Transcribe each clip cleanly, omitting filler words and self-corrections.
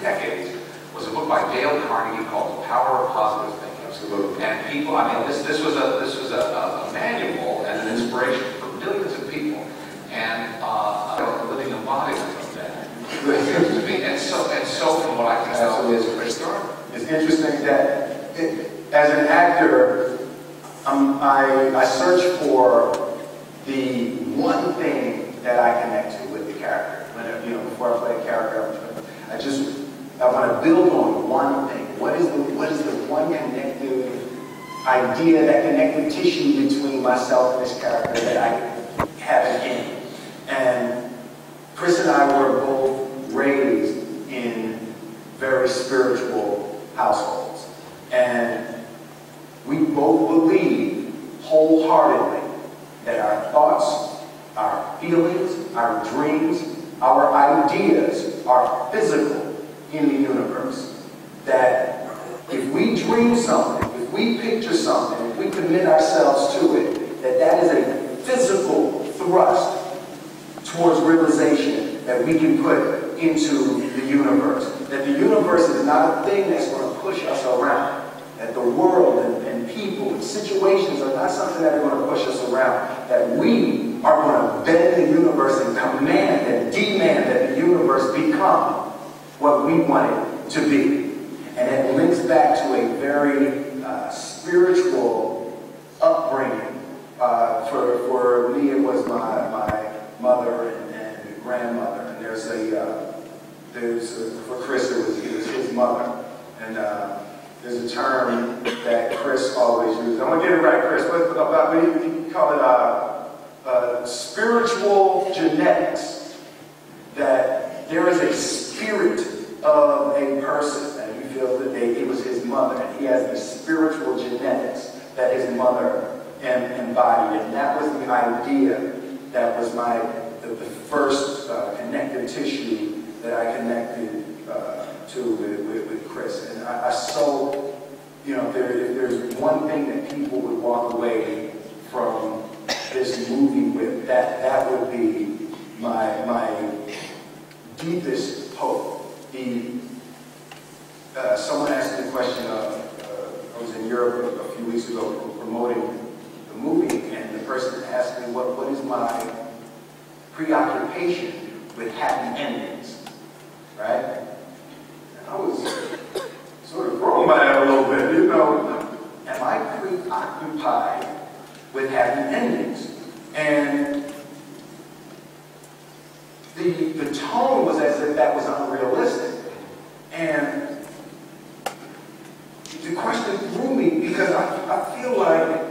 decades was a book by Dale Carnegie called The Power of Positive Thinking. Absolutely. And people, I mean, this was a manual and an inspiration for millions of people, and a living embodiment of that. It seems to be, and so from what I can tell, is Chris Darden. It's interesting that as an actor, I search for the one thing that I connect to with the character. Before I play a character, I want to build on one thing. What is the one connective idea, that connective tissue between myself and this character that I have in? And Chris and I were both raised in very spiritual households. And we both believe wholeheartedly that our thoughts, our feelings, our dreams, our ideas are physical in the universe. That if we dream something, if we picture something, if we commit ourselves to it, that is a physical thrust towards realization that we can put into the universe. That the universe is not a thing that's going to push us around. That the world and people and situations are not something that are going to push us around. That we are going to bend the universe and command and demand that the universe become what we want it to be. And it links back to a very spiritual upbringing. For me, it was my mother and grandmother. And for Chris, it was his mother. And there's a term that Chris always uses. I'm gonna get it right, Chris. What you call it? Spiritual genetics. That there is a spirit of a person, and you feel that it was his mother, and he has the spiritual genetics that his mother embodied, and that was the idea that was the first connective tissue that I connected to with Chris. And I so, if there's one thing that people would walk away from this movie with, that would be my deepest hope. Someone asked me the question I was in Europe a few weeks ago promoting the movie, and the person asked me what is my preoccupation with happy endings, right? And I was sort of thrown by that a little bit, Am I preoccupied with happy endings? And the tone was as if that was unrealistic. And the question threw me because I feel like,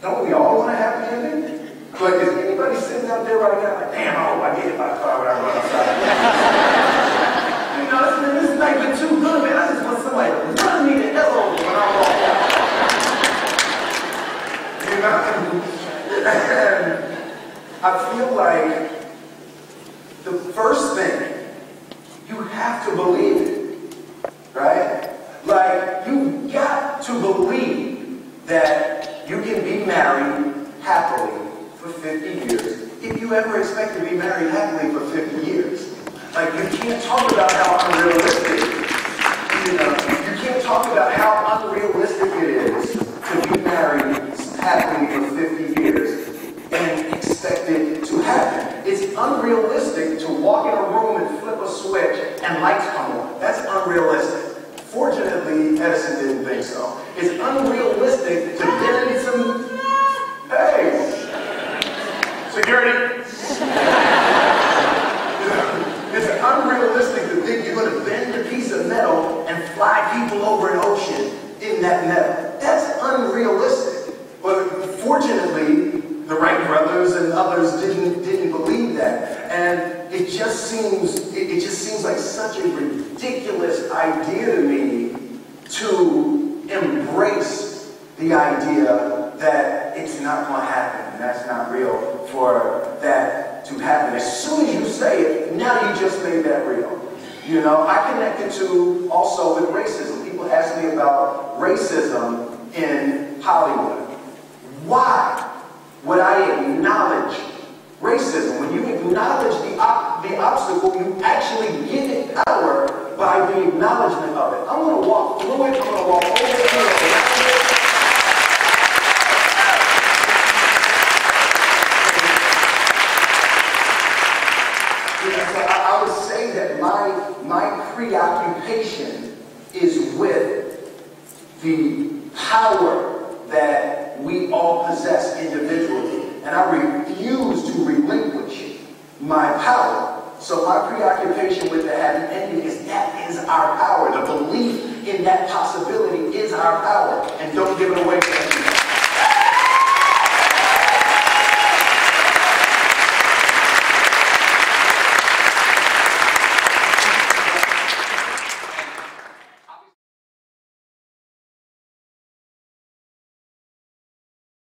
don't we all want a happy ending? Like, is anybody sitting out there right now like, damn, I hope I get hit by the car when I run outside? This night been too good, man. I just want somebody to run me the hell over when I walk out. And I feel like the first thing, you have to believe it, right? Like, you got to believe that you can be married happily for 50 years if you ever expect to be married happily for 50 years. Like, you can't talk about how unrealistic, you can't talk about how unrealistic it is to be married happily for 50 years and expect it to happen. It's unrealistic to walk in a room and flip a switch and lights come on. That's unrealistic. Fortunately, Edison didn't think so. It's unrealistic to bend some... Hey! Security! It's unrealistic to think you're going to bend a piece of metal and fly people over an ocean in that metal. That's unrealistic. But fortunately, the Wright brothers and others didn't believe that. And it just seems like such a ridiculous idea to me to embrace the idea that it's not going to happen and that's not real for that to happen. As soon as you say it, now you just made that real. I connected to also with racism. People ask me about racism in Hollywood. Why would I acknowledge racism? When you acknowledge the obstacle, you actually get it out. the acknowledgement of it. I'm going to walk through it. I'm going to walk over it. I would say that my preoccupation is with the power that we all possess individually. And I refuse to relinquish my power. So my preoccupation with the happy ending is that is our power. The belief in that possibility is our power. And don't give it away.